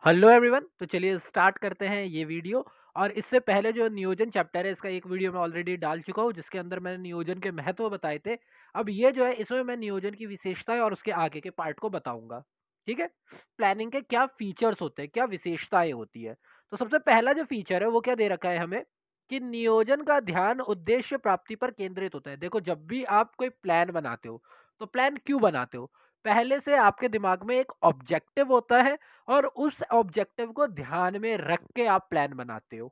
Hello everyone. तो चलिए start करते हैं ये वीडियो। और इससे पहले जो नियोजन चैप्टर है इसका एक वीडियो मैं ऑलरेडी डाल चुका हूँ जिसके अंदर मैंने नियोजन के महत्व बताए थे। अब ये जो है इसमें मैं नियोजन की विशेषताएं और उसके आगे के पार्ट को बताऊंगा। ठीक है। प्लानिंग के क्या फीचर्स होते हैं, क्या विशेषताएं होती है। तो सबसे पहला जो फीचर है वो क्या दे रखा है हमें कि नियोजन का ध्यान उद्देश्य प्राप्ति पर केंद्रित होता है। देखो, जब भी आप कोई प्लान बनाते हो तो प्लान क्यों बनाते हो? पहले से आपके दिमाग में एक ऑब्जेक्टिव होता है और उस ऑब्जेक्टिव को ध्यान में रख के आप प्लान बनाते हो।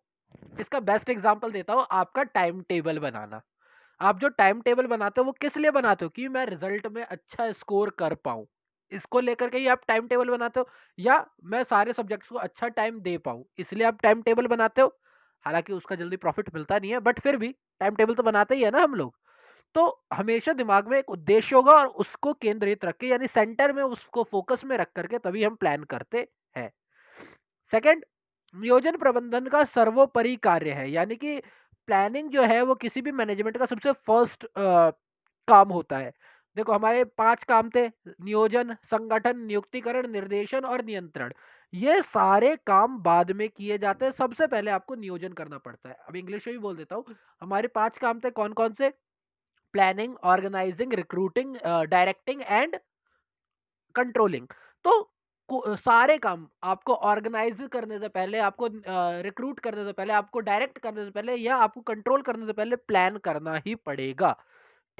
इसका बेस्ट एग्जांपल देता हूँ, आपका टाइम टेबल बनाना। आप जो टाइम टेबल बनाते हो वो किस लिए बनाते हो? कि मैं रिजल्ट में अच्छा स्कोर कर पाऊं, इसको लेकर के ही आप टाइम टेबल बनाते हो। या मैं सारे सब्जेक्ट्स को अच्छा टाइम दे पाऊं, इसलिए आप टाइम टेबल बनाते हो। हालांकि उसका जल्दी प्रॉफिट मिलता नहीं है, बट फिर भी टाइम टेबल तो बनाते ही है ना हम लोग। तो हमेशा दिमाग में एक उद्देश्य होगा और उसको केंद्रित रख के, यानी सेंटर में उसको फोकस में रख करके तभी हम प्लान करते हैं। सेकंड, नियोजन प्रबंधन का सर्वोपरि कार्य है। यानी कि प्लानिंग जो है वो किसी भी मैनेजमेंट का सबसे फर्स्ट काम होता है। देखो, हमारे 5 काम थे: नियोजन, संगठन, नियुक्तिकरण, निर्देशन और नियंत्रण। ये सारे काम बाद में किए जाते हैं, सबसे पहले आपको नियोजन करना पड़ता है। अब इंग्लिश में भी बोल देता हूँ। हमारे 5 काम थे, कौन कौन से? Planning, organising, recruiting, directing and controlling. तो सारे काम आपको ऑर्गेनाइज करने से पहले, आपको रिक्रूट करने से पहले, आपको डायरेक्ट करने से पहले या आपको कंट्रोल करने से पहले प्लान करना ही पड़ेगा।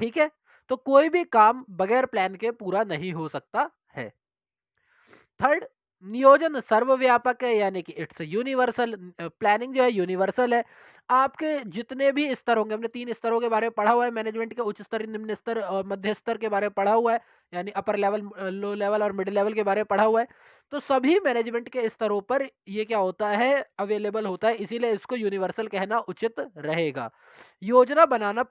ठीक है। तो कोई भी काम बगैर प्लान के पूरा नहीं हो सकता है। थर्ड, नियोजन सर्वव्यापक है, यानी कि इट्स यूनिवर्सल। प्लानिंग जो है यूनिवर्सल है। आपके जितने भी स्तर होंगे, हमने 3 स्तरों के बारे में पढ़ा हुआ है मैनेजमेंट के: उच्च स्तर, निम्न स्तर और मध्य स्तर के बारे में पढ़ा हुआ है। यानी अपर लेवल, लो लेवल और मिडिल लेवल के बारे में पढ़ा हुआ है। तो सभी मैनेजमेंट के स्तरों पर ये क्या होता है, अवेलेबल होता है, इसीलिए इसको यूनिवर्सल कहना उचित रहेगा। योजना बनाना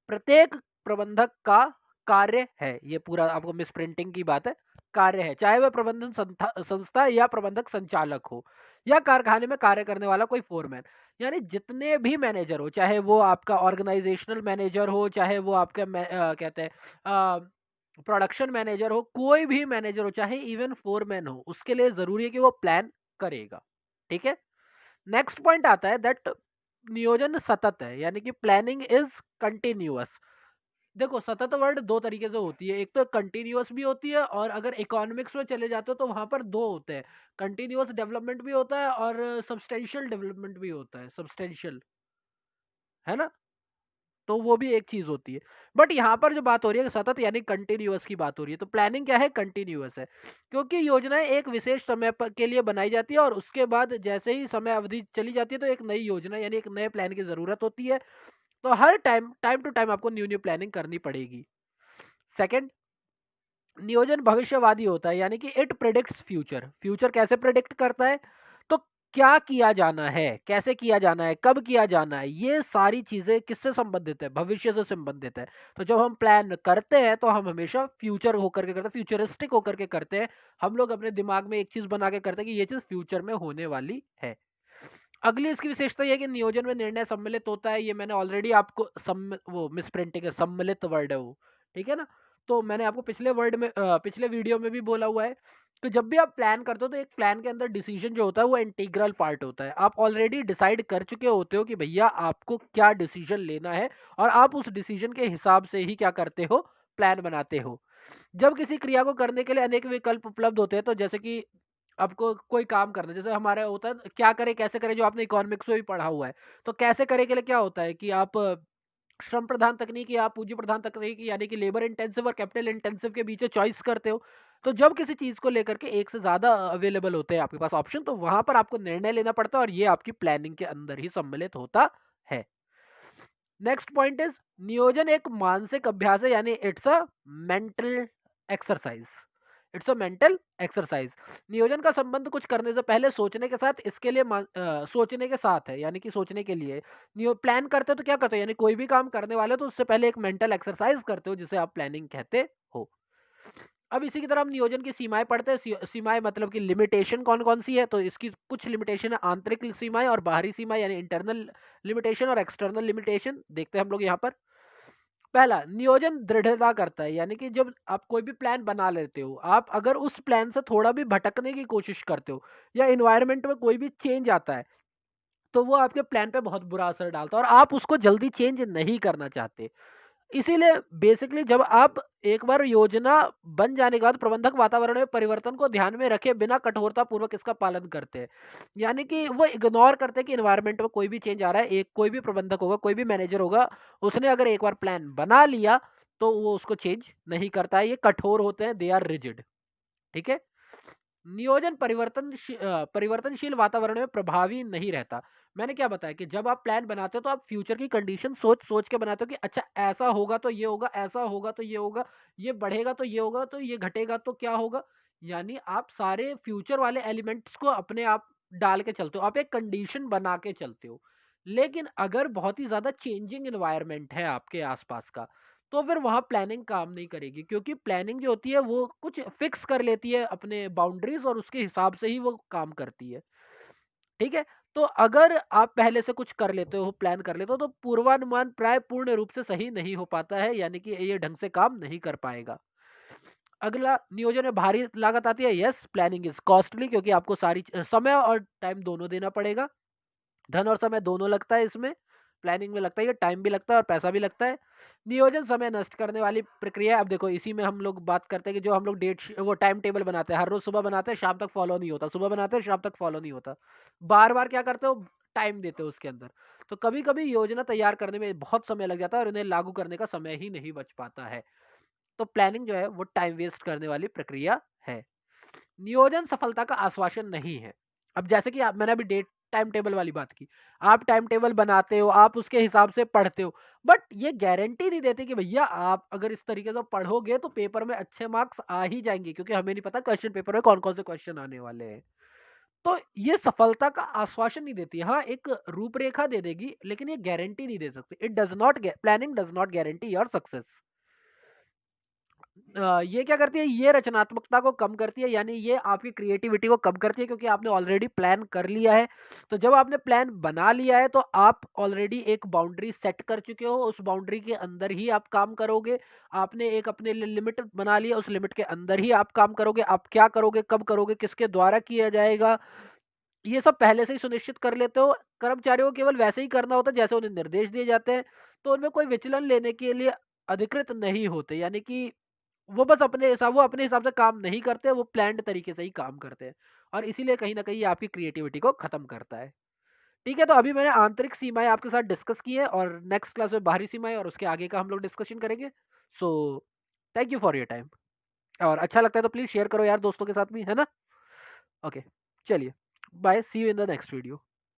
प्रत्येक प्रबंधक का कार्य है। ये पूरा आपको मिस प्रिंटिंग की बात है, कार्य है। चाहे वह प्रबंधन संस्था या प्रबंधक संचालक हो या कारखाने में कार्य करने वाला कोई फोरमैन। यानी जितने भी मैनेजर हो, चाहे वो आपका ऑर्गेनाइजेशनल मैनेजर हो, चाहे वो आपका कहते हैं प्रोडक्शन मैनेजर हो, कोई भी मैनेजर हो, चाहे इवन फोरमैन हो, उसके लिए जरूरी है कि वो प्लान करेगा। ठीक है। नेक्स्ट पॉइंट आता है दैट नियोजन सतत है, यानी कि प्लानिंग इज कंटिन्यूअस। देखो, सतत वर्ड दो तरीके से होती है, एक तो कंटिन्यूअस भी होती है, और अगर इकोनॉमिक्स में चले जाते हो तो वहां पर दो होते हैं: कंटिन्यूअस डेवलपमेंट भी होता है और सब्सटेंशियल डेवलपमेंट भी होता है। सब्सटेंशियल, है ना? तो वो भी एक चीज होती है। बट यहाँ पर जो बात हो रही है सतत यानी कंटिन्यूअस की बात हो रही है, तो प्लानिंग क्या है? कंटिन्यूअस है। क्योंकि योजनाएं एक विशेष समय के लिए बनाई जाती है और उसके बाद जैसे ही समय अवधि चली जाती है तो एक नई योजना यानी एक नए प्लान की जरूरत होती है। तो हर टाइम टू टाइम आपको न्यू न्यू प्लानिंग करनी पड़ेगी। सेकंड, नियोजन भविष्यवादी होता है, यानी कि इट प्रेडिक्ट्स फ्यूचर। फ्यूचर कैसे प्रेडिक्ट करता है? तो क्या किया जाना है, कैसे किया जाना है, कब किया जाना है, ये सारी चीजें किससे संबंधित है? भविष्य से संबंधित है। तो जब हम प्लान करते हैं तो हम हमेशा फ्यूचर होकर के करते हैं, फ्यूचरिस्टिक होकर के करते हैं। हम लोग अपने दिमाग में एक चीज बना के करते हैं कि ये चीज फ्यूचर में होने वाली है। अगली इसकी विशेषता यह है कि नियोजन में निर्णय सम्मिलित होता है। ये मैंने ऑलरेडी आपको वो मिस प्रिंटिंग है, सम्मिलित वर्ड है वो। ठीक है ना? तो मैंने आपको पिछले वर्ड में पिछले वीडियो में भी बोला हुआ है। तो जब भी आप प्लान करते हो तो एक प्लान के अंदर डिसीजन जो होता है वो इंटीग्रल पार्ट होता है। आप ऑलरेडी डिसाइड कर चुके होते हो कि भैया आपको क्या डिसीजन लेना है, और आप उस डिसीजन के हिसाब से ही क्या करते हो, प्लान बनाते हो। जब किसी क्रिया को करने के लिए अनेक विकल्प उपलब्ध होते हैं, तो जैसे कि आपको कोई काम करना है, जैसे हमारे होता है क्या करें कैसे करें, जो आपने इकोनॉमिक्स में भी पढ़ा हुआ है। तो कैसे करें के लिए क्या होता है कि आप श्रम प्रधान तकनीक या पूंजी प्रधान तकनीक, यानी कि लेबर इंटेंसिव और कैपिटल इंटेंसिव के बीच चॉइस करते हो। तो जब किसी चीज को लेकर के एक से ज्यादा अवेलेबल होते हैं आपके पास ऑप्शन, तो वहां पर आपको निर्णय लेना पड़ता है और ये आपकी प्लानिंग के अंदर ही सम्मिलित होता है। नेक्स्ट पॉइंट इज नियोजन एक मानसिक अभ्यास है, यानी it's a mental exercise. It's a mental exercise. नियोजन का संबंध कुछ करने से पहले सोचने के साथ, इसके लिए सोचने के साथ है, यानी कि सोचने के लिए। प्लान करते हो तो क्या करते हो, यानी कोई भी काम करने वाले हो तो उससे पहले एक मेंटल एक्सरसाइज करते हो जिसे आप प्लानिंग कहते हो। अब इसी की तरह हम नियोजन की सीमाएं पढ़ते हैं। सीमाएं मतलब कि लिमिटेशन कौन कौन सी है, तो इसकी कुछ लिमिटेशन है: आंतरिक सीमाएं और बाहरी सीमाएं, यानी इंटरनल लिमिटेशन और एक्सटर्नल लिमिटेशन। देखते हैं हम लोग यहाँ पर। पहला, नियोजन दृढ़ता करता है, यानी कि जब आप कोई भी प्लान बना लेते हो, आप अगर उस प्लान से थोड़ा भी भटकने की कोशिश करते हो या एनवायरनमेंट में कोई भी चेंज आता है, तो वो आपके प्लान पे बहुत बुरा असर डालता है और आप उसको जल्दी चेंज नहीं करना चाहते। इसीलिए बेसिकली जब आप एक बार योजना बन जाने के बाद प्रबंधक वातावरण में परिवर्तन को ध्यान में रखे बिना कठोरता पूर्वक इसका पालन करते हैं। यानी कि वो इग्नोर करते हैं कि एनवायरनमेंट में कोई भी चेंज आ रहा है, एक कोई भी प्रबंधक होगा, कोई भी मैनेजर होगा, उसने अगर एक बार प्लान बना लिया तो वो उसको चेंज नहीं करता है। ये कठोर होते हैं, दे आर रिजिड। ठीक है। नियोजन परिवर्तनशील वातावरण में प्रभावी नहीं रहता। मैंने क्या बताया कि जब आप प्लान बनाते हो तो आप फ्यूचर की कंडीशन सोच सोच के बनाते हो कि अच्छा ऐसा होगा तो ये होगा, ऐसा होगा तो ये होगा, ये बढ़ेगा तो ये होगा, तो ये घटेगा तो क्या होगा। यानी आप सारे फ्यूचर वाले एलिमेंट्स को अपने आप डाल के चलते हो, आप एक कंडीशन बना के चलते हो। लेकिन अगर बहुत ही ज्यादा चेंजिंग इन्वायरमेंट है आपके आसपास का, तो फिर वहाँ प्लानिंग काम नहीं करेगी, क्योंकि प्लानिंग जो होती है वो कुछ फिक्स कर लेती है अपने बाउंड्रीज और उसके हिसाब से ही वो काम करती है। ठीक है। तो अगर आप पहले से कुछ कर लेते हो, प्लान कर लेते हो, तो पूर्वानुमान प्राय पूर्ण रूप से सही नहीं हो पाता है, यानी कि ये ढंग से काम नहीं कर पाएगा। अगला, नियोजन में भारी लागत आती है। यस, प्लानिंग इज कॉस्टली, क्योंकि आपको सारी समय और टाइम दोनों देना पड़ेगा। धन और समय दोनों लगता है इसमें, प्लानिंग में लगता है, ये टाइम भी लगता है और पैसा भी लगता है। नियोजन समय नष्ट करने वाली प्रक्रिया है। अब देखो इसी में हम लोग बात करते हैं कि जो हम लोग वो टाइम टेबल बनाते हैं, हर रोज सुबह बनाते हैं, शाम तक फॉलो नहीं होता, सुबह बनाते हैं, शाम तक फॉलो नहीं होता, बार बार क्या करते हो, टाइम देते हो उसके अंदर। तो कभी कभी योजना तैयार करने में बहुत समय लग जाता है और उन्हें लागू करने का समय ही नहीं बच पाता है। तो प्लानिंग जो है वो टाइम वेस्ट करने वाली प्रक्रिया है। नियोजन सफलता का आश्वासन नहीं है। अब जैसे कि मैंने अभी डेट टाइम टेबल वाली बात की, आप टाइम टेबल बनाते हो, आप उसके हिसाब से पढ़ते हो, बट ये गारंटी नहीं देती कि भैया आप अगर इस तरीके से पढ़ोगे तो पेपर में अच्छे मार्क्स आ ही जाएंगे, क्योंकि हमें नहीं पता क्वेश्चन पेपर में कौन कौन से क्वेश्चन आने वाले हैं। तो ये सफलता का आश्वासन नहीं देती। हाँ, एक रूपरेखा दे देगी, लेकिन ये गारंटी नहीं दे सकती। It does not, planning does not guarantee your success. ये क्या करती है, ये रचनात्मकता को कम करती है, यानी ये आपकी क्रिएटिविटी को कम करती है, क्योंकि आपने ऑलरेडी प्लान कर लिया है। तो जब आपने प्लान बना लिया है तो आप ऑलरेडी एक बाउंड्री सेट कर चुके हो, उस बाउंड्री के अंदर ही आप काम करोगे। आपने एक अपने लिए लिमिट बना लिया, उस लिमिट के अंदर ही आप काम करोगे। आप क्या करोगे, कब करोगे, किसके द्वारा किया जाएगा, ये सब पहले से ही सुनिश्चित कर लेते हो। कर्मचारियों को केवल वैसे ही करना होता है जैसे उन्हें निर्देश दिए जाते हैं, तो उनमें कोई विचलन लेने के लिए अधिकृत नहीं होते, यानी कि वो अपने हिसाब से काम नहीं करते, वो प्लान्ड तरीके से ही काम करते हैं। और इसीलिए कहीं न कहीं ये आपकी क्रिएटिविटी को खत्म करता है। ठीक है, तो अभी मैंने आंतरिक सीमाएँ आपके साथ डिस्कस की है और नेक्स्ट क्लास में बाहरी सीमाएँ और उसके आगे का हम लोग डिस्कशन करेंगे। So thank you for your time. और अच्छा लगता है तो प्लीज़ शेयर करो यार दोस्तों के साथ भी, है ना? ओके, चलिए, bye, see you in the next video.